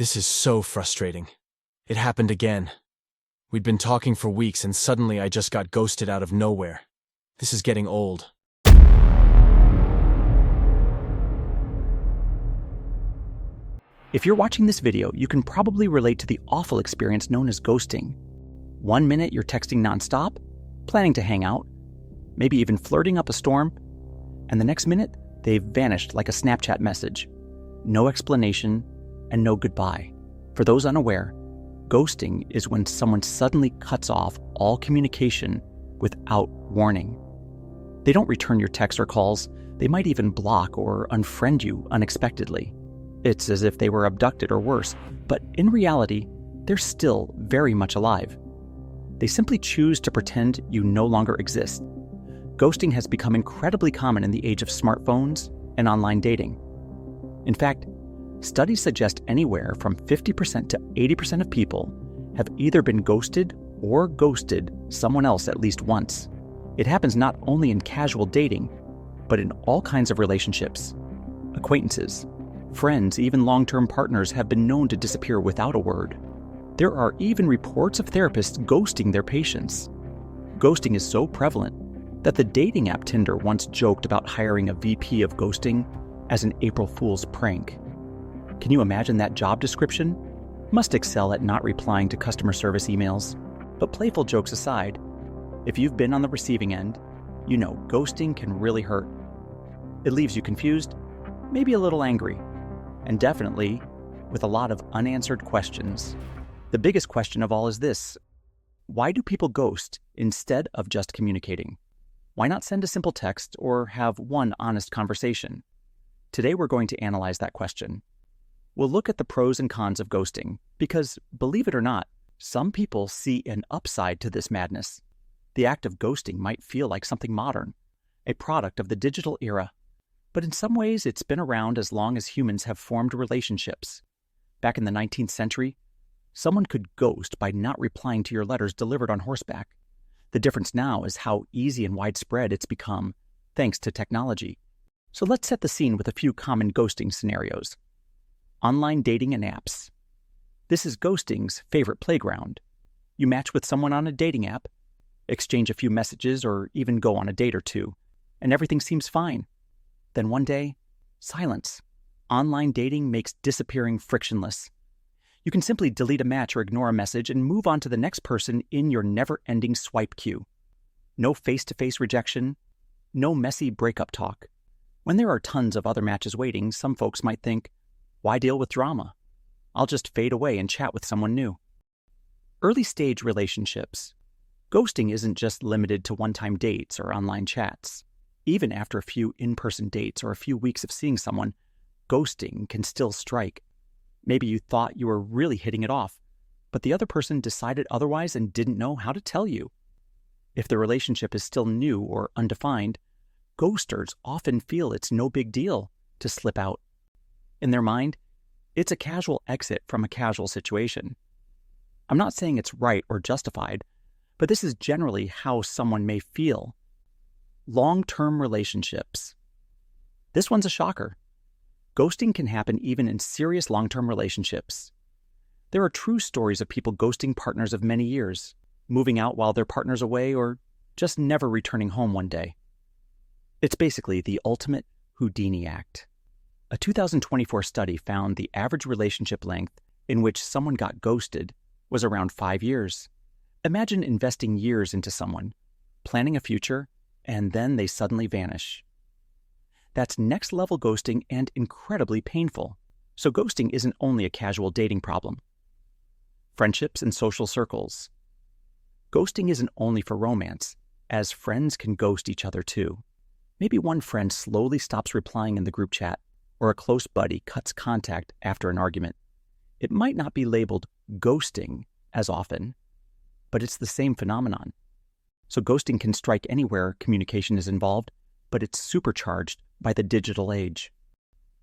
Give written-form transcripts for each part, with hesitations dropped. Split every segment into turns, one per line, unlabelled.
This is so frustrating. It happened again. We'd been talking for weeks and suddenly I just got ghosted out of nowhere. This is getting old.
If you're watching this video, you can probably relate to the awful experience known as ghosting. 1 minute you're texting nonstop, planning to hang out, maybe even flirting up a storm, and the next minute they've vanished like a Snapchat message. No explanation and no goodbye. For those unaware, ghosting is when someone suddenly cuts off all communication without warning. They don't return your texts or calls. They might even block or unfriend you unexpectedly. It's as if they were abducted or worse, but in reality, they're still very much alive. They simply choose to pretend you no longer exist. Ghosting has become incredibly common in the age of smartphones and online dating. In fact, studies suggest anywhere from 50% to 80% of people have either been ghosted or ghosted someone else at least once. It happens not only in casual dating, but in all kinds of relationships. Acquaintances, friends, even long-term partners have been known to disappear without a word. There are even reports of therapists ghosting their patients. Ghosting is so prevalent that the dating app Tinder once joked about hiring a VP of ghosting as an April Fool's prank. Can you imagine that job description? Must excel at not replying to customer service emails. But playful jokes aside, if you've been on the receiving end, you know ghosting can really hurt. It leaves you confused, maybe a little angry, and definitely with a lot of unanswered questions. The biggest question of all is this: why do people ghost instead of just communicating? Why not send a simple text or have one honest conversation? Today we're going to analyze that question. We'll look at the pros and cons of ghosting because, believe it or not, some people see an upside to this madness. The act of ghosting might feel like something modern, a product of the digital era. But in some ways, it's been around as long as humans have formed relationships. Back in the 19th century, someone could ghost by not replying to your letters delivered on horseback. The difference now is how easy and widespread it's become, thanks to technology. So let's set the scene with a few common ghosting scenarios. Online dating and apps. This is ghosting's favorite playground. You match with someone on a dating app, exchange a few messages, or even go on a date or two, and everything seems fine. Then one day, silence. Online dating makes disappearing frictionless. You can simply delete a match or ignore a message and move on to the next person in your never-ending swipe queue. No face-to-face rejection, no messy breakup talk. When there are tons of other matches waiting, some folks might think, why deal with drama? I'll just fade away and chat with someone new. Early-stage relationships. Ghosting isn't just limited to one-time dates or online chats. Even after a few in-person dates or a few weeks of seeing someone, ghosting can still strike. Maybe you thought you were really hitting it off, but the other person decided otherwise and didn't know how to tell you. If the relationship is still new or undefined, ghosters often feel it's no big deal to slip out. In their mind, it's a casual exit from a casual situation. I'm not saying it's right or justified, but this is generally how someone may feel. Long-term relationships. This one's a shocker. Ghosting can happen even in serious long-term relationships. There are true stories of people ghosting partners of many years, moving out while their partner's away, or just never returning home one day. It's basically the ultimate Houdini act. A 2024 study found the average relationship length in which someone got ghosted was around 5 years. Imagine investing years into someone, planning a future, and then they suddenly vanish. That's next-level ghosting and incredibly painful. So ghosting isn't only a casual dating problem. Friendships and social circles. Ghosting isn't only for romance, as friends can ghost each other too. Maybe one friend slowly stops replying in the group chat, or a close buddy cuts contact after an argument. It might not be labeled ghosting as often, but it's the same phenomenon. So ghosting can strike anywhere communication is involved, but it's supercharged by the digital age.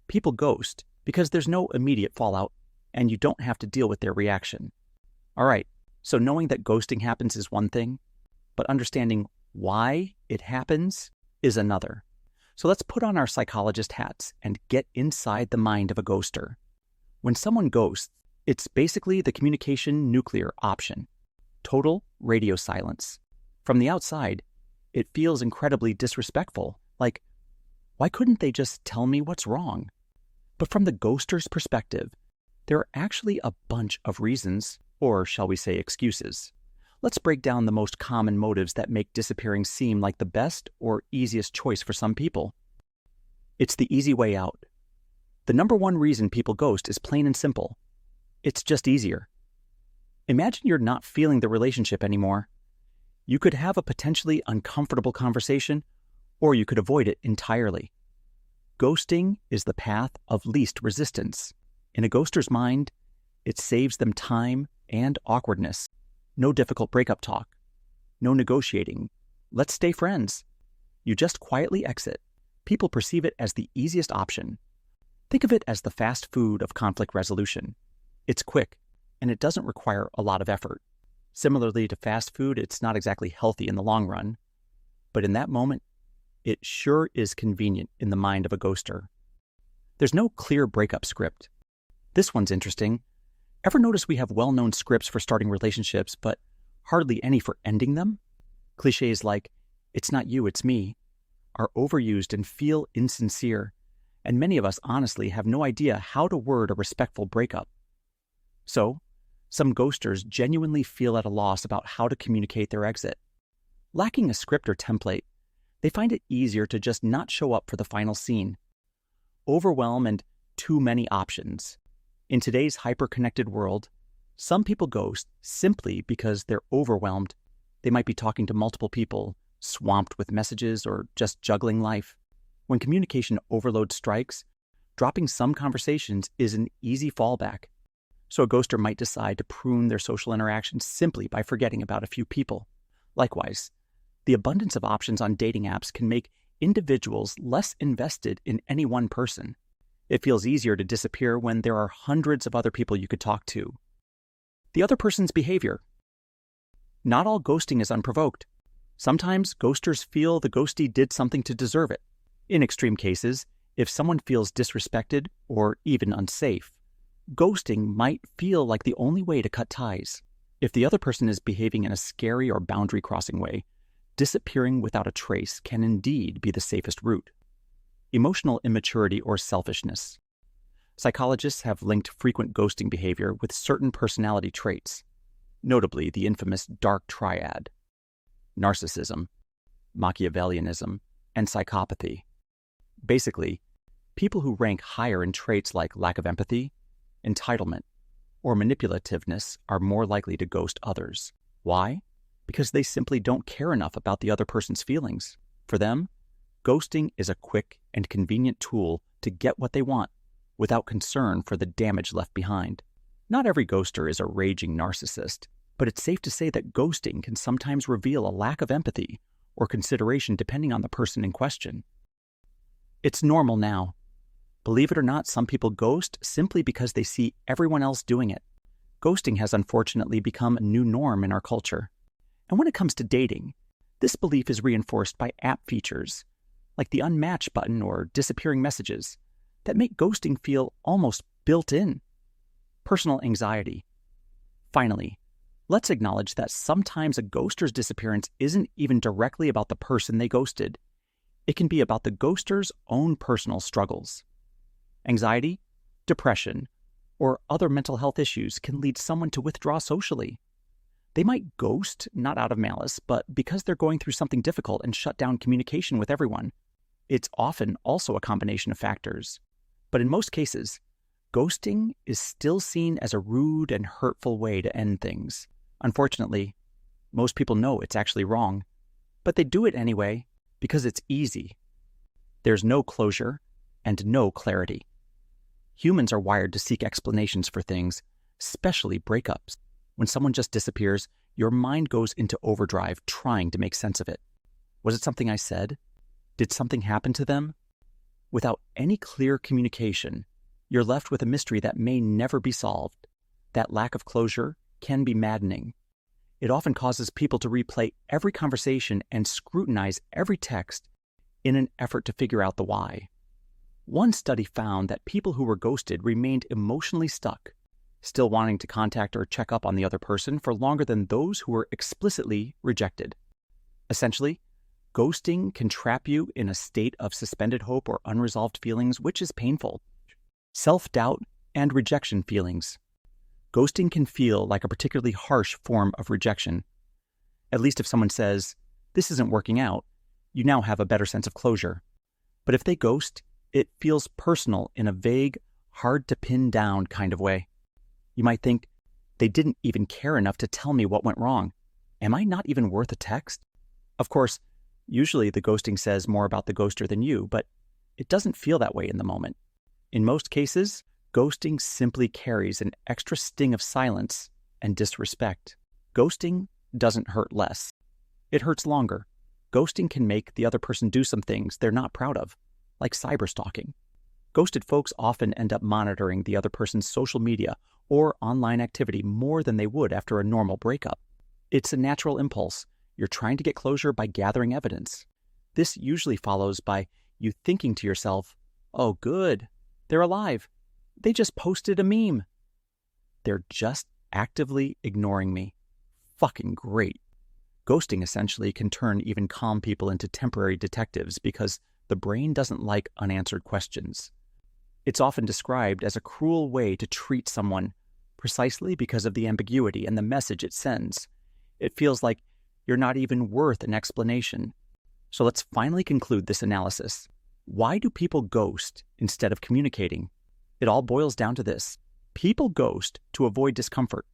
People ghost because there's no immediate fallout and you don't have to deal with their reaction. All right, so knowing that ghosting happens is one thing, but understanding why it happens is another. So let's put on our psychologist hats and get inside the mind of a ghoster. When someone ghosts, It's basically the communication nuclear option. Total radio silence. From the outside, it feels incredibly disrespectful, like, why couldn't they just tell me what's wrong? But from the ghoster's perspective, there are actually a bunch of reasons, or shall we say excuses. Let's break down the most common motives that make disappearing seem like the best or easiest choice for some people. It's the easy way out. The number one reason people ghost is plain and simple. It's just easier. Imagine you're not feeling the relationship anymore. You could have a potentially uncomfortable conversation, or you could avoid it entirely. Ghosting is the path of least resistance. In a ghoster's mind, it saves them time and awkwardness. No difficult breakup talk. No negotiating. Let's stay friends. You just quietly exit. People perceive it as the easiest option. Think of it as the fast food of conflict resolution. It's quick, and it doesn't require a lot of effort. Similarly to fast food, it's not exactly healthy in the long run. But in that moment, it sure is convenient in the mind of a ghoster. There's no clear breakup script. This one's interesting. Ever notice we have well-known scripts for starting relationships, but hardly any for ending them? Clichés like, "It's not you, it's me," are overused and feel insincere, and many of us honestly have no idea how to word a respectful breakup. So, some ghosters genuinely feel at a loss about how to communicate their exit. Lacking a script or template, they find it easier to just not show up for the final scene. Overwhelm and too many options. In today's hyper-connected world, some people ghost simply because they're overwhelmed. They might be talking to multiple people, swamped with messages, or just juggling life. When communication overload strikes, dropping some conversations is an easy fallback. So a ghoster might decide to prune their social interactions simply by forgetting about a few people. Likewise, the abundance of options on dating apps can make individuals less invested in any one person. It feels easier to disappear when there are hundreds of other people you could talk to. The other person's behavior. Not all ghosting is unprovoked. Sometimes ghosters feel the ghostee did something to deserve it. In extreme cases, if someone feels disrespected or even unsafe, ghosting might feel like the only way to cut ties. If the other person is behaving in a scary or boundary-crossing way, disappearing without a trace can indeed be the safest route. Emotional immaturity or selfishness. Psychologists have linked frequent ghosting behavior with certain personality traits, notably the infamous dark triad: narcissism, Machiavellianism, and psychopathy. Basically, people who rank higher in traits like lack of empathy, entitlement, or manipulativeness are more likely to ghost others. Why? Because they simply don't care enough about the other person's feelings. For them, ghosting is a quick and convenient tool to get what they want without concern for the damage left behind. Not every ghoster is a raging narcissist, but it's safe to say that ghosting can sometimes reveal a lack of empathy or consideration depending on the person in question. It's normal now. Believe it or not, some people ghost simply because they see everyone else doing it. Ghosting has unfortunately become a new norm in our culture. And when it comes to dating, this belief is reinforced by app features, like the unmatch button or disappearing messages, that make ghosting feel almost built in. Personal anxiety. Finally, let's acknowledge that sometimes a ghoster's disappearance isn't even directly about the person they ghosted. It can be about the ghoster's own personal struggles. Anxiety, depression, or other mental health issues can lead someone to withdraw socially. They might ghost not out of malice, but because they're going through something difficult and shut down communication with everyone. It's often also a combination of factors. But in most cases, ghosting is still seen as a rude and hurtful way to end things. Unfortunately, most people know it's actually wrong, but they do it anyway because it's easy. There's no closure and no clarity. Humans are wired to seek explanations for things, especially breakups. When someone just disappears, your mind goes into overdrive trying to make sense of it. Was it something I said? Did something happen to them? Without any clear communication, you're left with a mystery that may never be solved. That lack of closure can be maddening. It often causes people to replay every conversation and scrutinize every text in an effort to figure out the why. One study found that people who were ghosted remained emotionally stuck, still wanting to contact or check up on the other person for longer than those who were explicitly rejected. Essentially, ghosting can trap you in a state of suspended hope or unresolved feelings, which is painful. Self-doubt and rejection feelings. Ghosting can feel like a particularly harsh form of rejection. At least if someone says, "This isn't working out," you now have a better sense of closure. But if they ghost, it feels personal in a vague, hard-to-pin-down kind of way. You might think, they didn't even care enough to tell me what went wrong. Am I not even worth a text? Of course, usually the ghosting says more about the ghoster than you, but it doesn't feel that way in the moment. In most cases, ghosting simply carries an extra sting of silence and disrespect. Ghosting doesn't hurt less. It hurts longer. Ghosting can make the other person do some things they're not proud of, like cyberstalking. Ghosted folks often end up monitoring the other person's social media or online activity more than they would after a normal breakup. It's a natural impulse. You're trying to get closure by gathering evidence. This usually follows by you thinking to yourself, "Oh, good, they're alive. They just posted a meme. They're just actively ignoring me. Fucking great." Ghosting essentially can turn even calm people into temporary detectives because the brain doesn't like unanswered questions. It's often described as a cruel way to treat someone precisely because of the ambiguity and the message it sends. It feels like you're not even worth an explanation. So let's finally conclude this analysis. Why do people ghost instead of communicating? It all boils down to this. People ghost to avoid discomfort,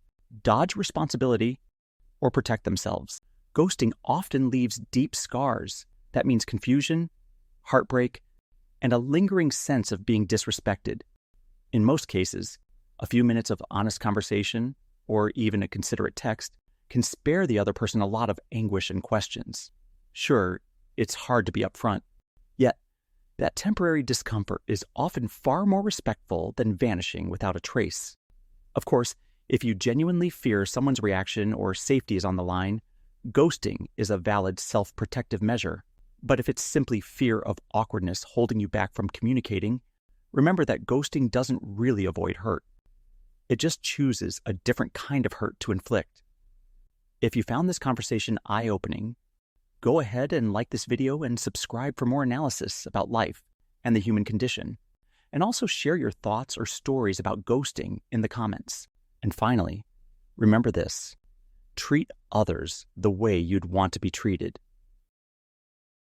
dodge responsibility, or protect themselves. Ghosting often leaves deep scars. That means confusion, heartbreak, and a lingering sense of being disrespected. In most cases, a few minutes of honest conversation, or even a considerate text, can spare the other person a lot of anguish and questions. Sure, it's hard to be upfront, yet that temporary discomfort is often far more respectful than vanishing without a trace. Of course, if you genuinely fear someone's reaction or safety is on the line, ghosting is a valid self-protective measure. But if it's simply fear of awkwardness holding you back from communicating, remember that ghosting doesn't really avoid hurt. It just chooses a different kind of hurt to inflict. If you found this conversation eye-opening, go ahead and like this video and subscribe for more analysis about life and the human condition. And also share your thoughts or stories about ghosting in the comments. And finally, remember this: treat others the way you'd want to be treated.